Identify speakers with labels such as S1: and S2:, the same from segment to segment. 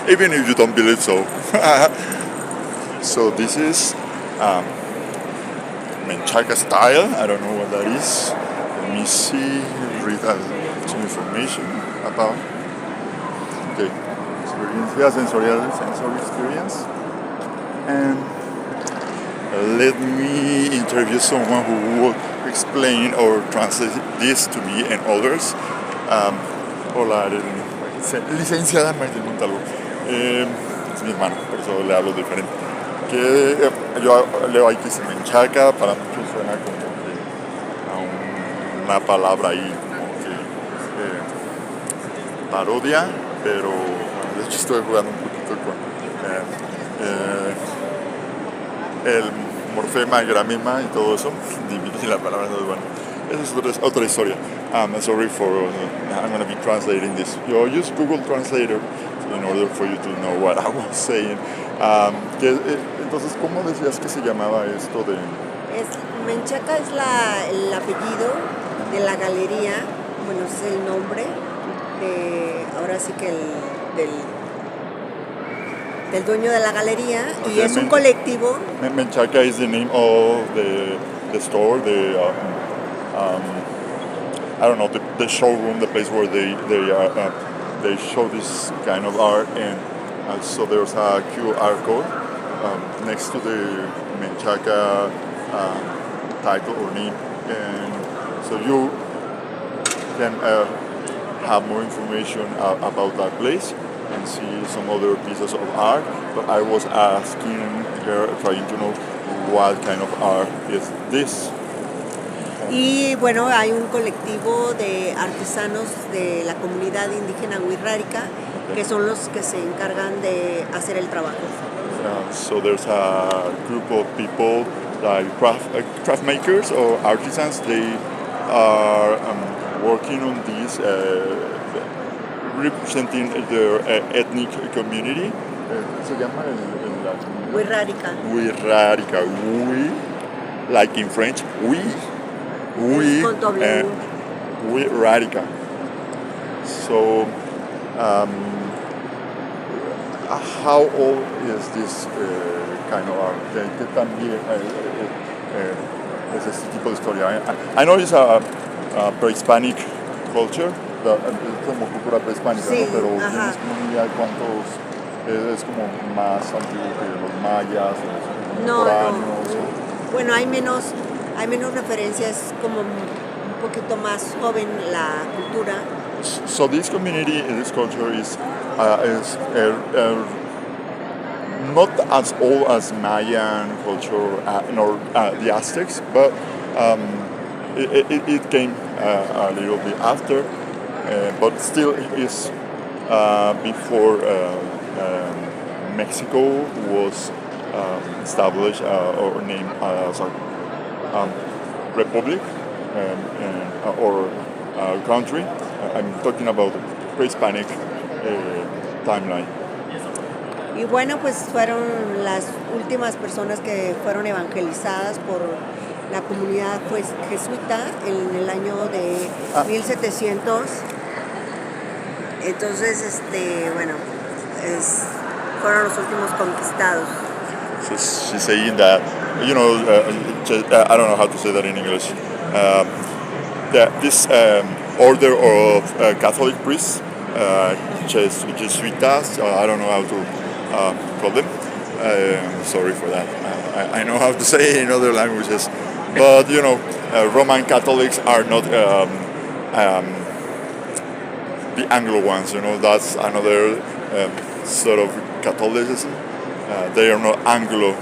S1: even if you don't believe so. So this is Menchaca style. I don't know what that is. Let me see. Read some information about. Okay, experience, sensory experience, and let me interview someone who will explain or translate this to me and others. Hola, licenciada Maite Montalvo. Es mi hermano, por eso le hablo diferente. Que yo leo aquí se menchaca, para muchos suena como que a una palabra ahí como que parodia, pero de hecho estoy jugando un poquito con el morfema, el gramema y todo eso, dividir la palabra, bueno, esa es otra historia. Sorry for, I'm going to be translating this. You use Google Translator in order for you to know what I was saying. Entonces, ¿cómo decías que se llamaba esto de...?
S2: Menchaca es el apellido de la galería, bueno, es el nombre ahora sí que del dueño de la galería, y es un colectivo.
S1: Menchaca is the name of the store, I don't know, the showroom, the place where they show this kind of art, and so there's a QR code next to the Menchaca title or name, and so you can have more information about that place and see some other pieces of art. But I was asking her, trying to know what kind of art is this.
S2: Y bueno, hay un colectivo de artesanos de la comunidad indígena wixárika, que son los que se encargan de hacer el trabajo.
S1: So there's a group of people like craft makers or artisans. They are working on this, representing their ethnic community. ¿Se llama el
S2: wixárika?
S1: Wixárika. We, like in French, we wixárika. So, how old is this kind of art? ¿Qué también es este tipo de historia? I know it's a pre-Hispanic culture, es como cultura prehispánica,
S2: sí,
S1: ¿no? Pero
S2: ajá.
S1: ¿tienes como una idea de cuántos es como más antiguo que los mayas o los contemporáneos?
S2: No. Bueno, hay menos referencias, es como un poquito más joven la cultura.
S1: So this community, this culture is not as old as Mayan culture nor the Aztecs, but it came a little bit after, but still it is before Mexico was established or named as a republic or country. I'm talking about the pre-Hispanic timeline.
S2: Y bueno, pues fueron las últimas personas que fueron evangelizadas por la comunidad jesuita en el año de 1700. Entonces, bueno, fueron los últimos conquistados.
S1: So she's saying that, you know, I don't know how to say that in English. This order of Catholic priests, Jesuitas, I don't know how to call them. Sorry for that. I know how to say it in other languages, but you know, Roman Catholics are not the Anglo ones. You know, that's another sort of Catholicism. They are not Anglo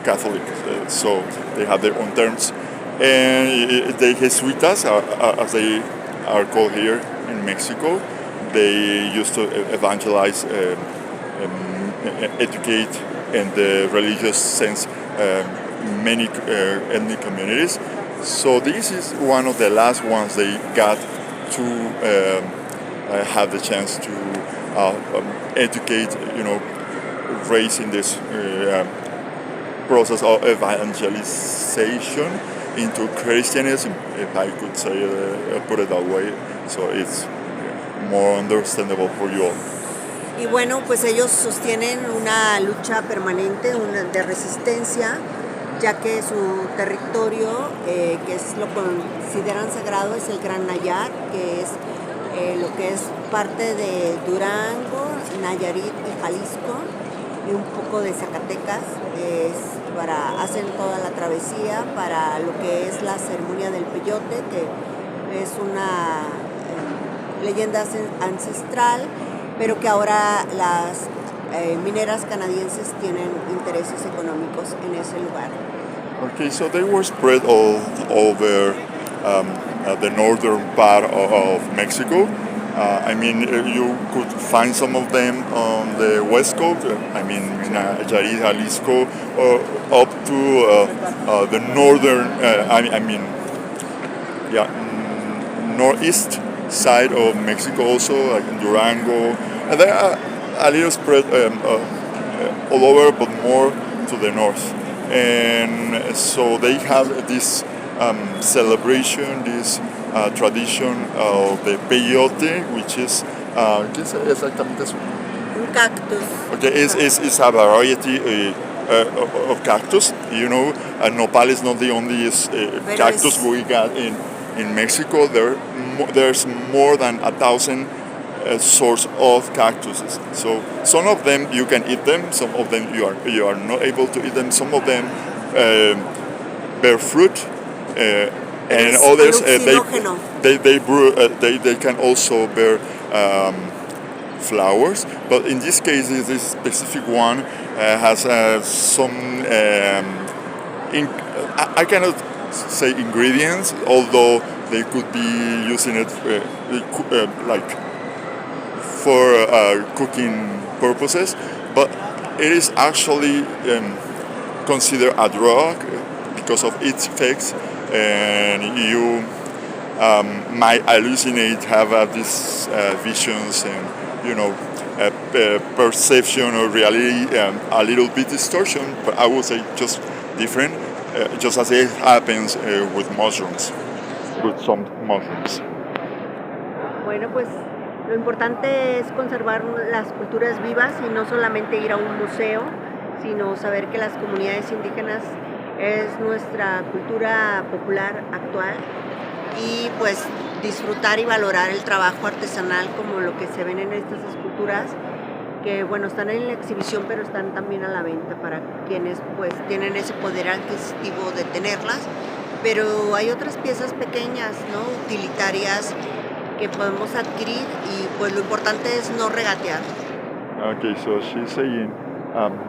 S1: Catholic, so they have their own terms. And the Jesuitas, as they are called here in Mexico, they used to evangelize, educate in the religious sense many ethnic communities. So this is one of the last ones they got to have the chance to educate, you know, raising this process of evangelization into Christianism, if I could say, put it that way, so it's more understandable for you all.
S2: Y bueno, pues ellos sostienen una lucha permanente, de resistencia, ya que su territorio, que es lo consideran sagrado, es el Gran Nayar, que es lo que es parte de Durango, Nayarit y Jalisco, y un poco de Zacatecas. Hacen toda la travesía para lo que es la ceremonia del peyote, que es una leyenda ancestral, pero que ahora las mineras canadienses tienen intereses económicos en ese lugar.
S1: Okay, so they were spread all over the northern part of Mexico. I mean, you could find some of them on the west coast. I mean, Nayarit, Jalisco, up to the northern. I mean, yeah, northeast side of Mexico also, like in Durango. And they are a little spread all over, but more to the north. And so they have this celebration, this tradition of the peyote, which is, ¿qué es exactamente eso?
S2: Un cactus.
S1: Okay, it's a variety of cactus. You know, nopal is not the only cactus we got in Mexico. There's more than 1,000 sorts of cactuses. So some of them you can eat them, some of them you are not able to eat them. Some of them bear fruit, and others they can also bear flowers. But in this case, this specific one has some. I cannot say ingredients, although they could be using it like for cooking purposes, but it is actually considered a drug because of its effects, and you might hallucinate, have these visions, and perception or reality a little bit distortion, but I would say just different, just as it happens with mushrooms, with some mushrooms.
S2: Bueno, pues lo importante es conservar las culturas vivas y no solamente ir a un museo, sino saber que las comunidades indígenas es nuestra cultura popular actual, y pues disfrutar y valorar el trabajo artesanal como lo que se ven en estas esculturas, que bueno, están en la exhibición, pero están también a la venta para quienes pues tienen ese poder adquisitivo de tenerlas. Pero hay otras piezas pequeñas, ¿no?, utilitarias, que podemos adquirir, y pues lo importante es no regatear.
S1: Okay, so she's saying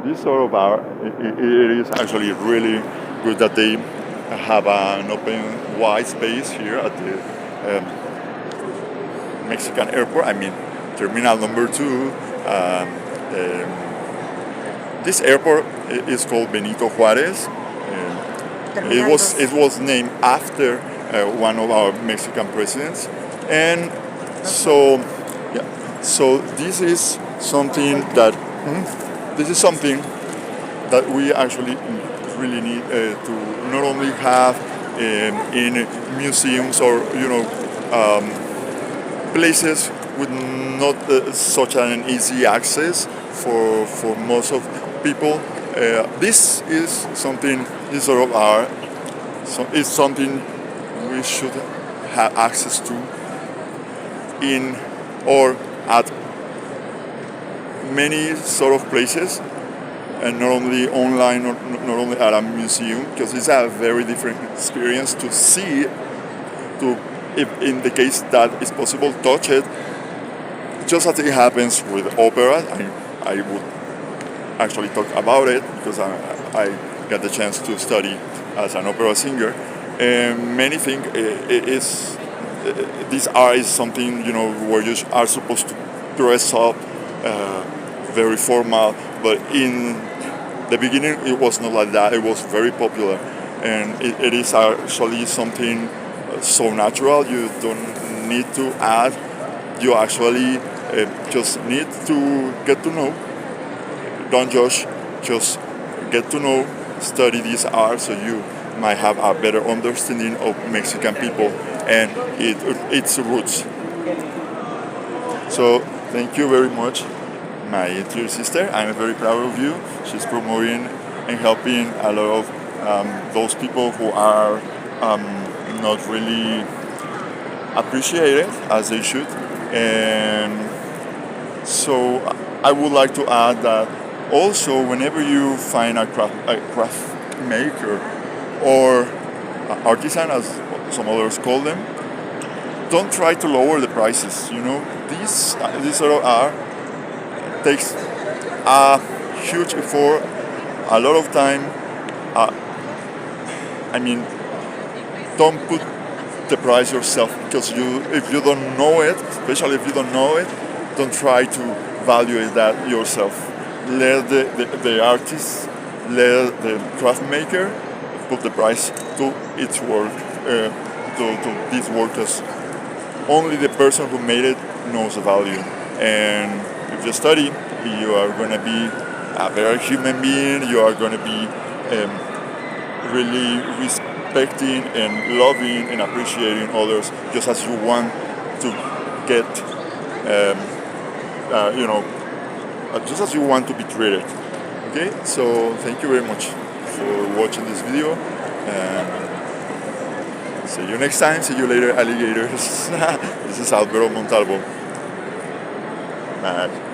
S1: this sort of art, it is actually really good that they have an open wide space here at the Mexican airport. I mean, Terminal number 2. This airport is called Benito Juárez. It was named after one of our Mexican presidents, and so this is something that we actually really need to not only have in museums or places with not such an easy access for most of people. This is something, this sort of art, is something we should have access to in or at many sort of places, and not only online, not only at a museum, because it's a very different experience to see, if in the case that it's possible, touch it, just as it happens with opera. I would actually talk about it because I got the chance to study as an opera singer, and many think this art is something where you are supposed to dress up very formal, but in the beginning it was not like that. It was very popular, and it is actually something so natural. You don't need to add, you actually just need to get to know. Don't judge, just get to know, study this art, so you might have a better understanding of Mexican people and its roots. So thank you very much. my dear sister. I'm very proud of you. She's promoting and helping a lot of those people who are not really appreciated as they should. And so I would like to add that also whenever you find a craft maker or artisan, as some others call them, don't try to lower the prices. You know, this sort of art takes a huge effort, a lot of time. I mean, don't put the price yourself, because if you don't know it, especially if you don't know it, don't try to evaluate that yourself. Let the artist, let the craft maker put the price to its work, to this work, because only the person who made it knows the value. And if you study, you are going to be a better human being. You are going to be really respecting and loving and appreciating others, just as you want to get, just as you want to be treated. Okay, so thank you very much for watching this video. See you next time. See you later, alligators. This is Alberto Montalvo. Bye.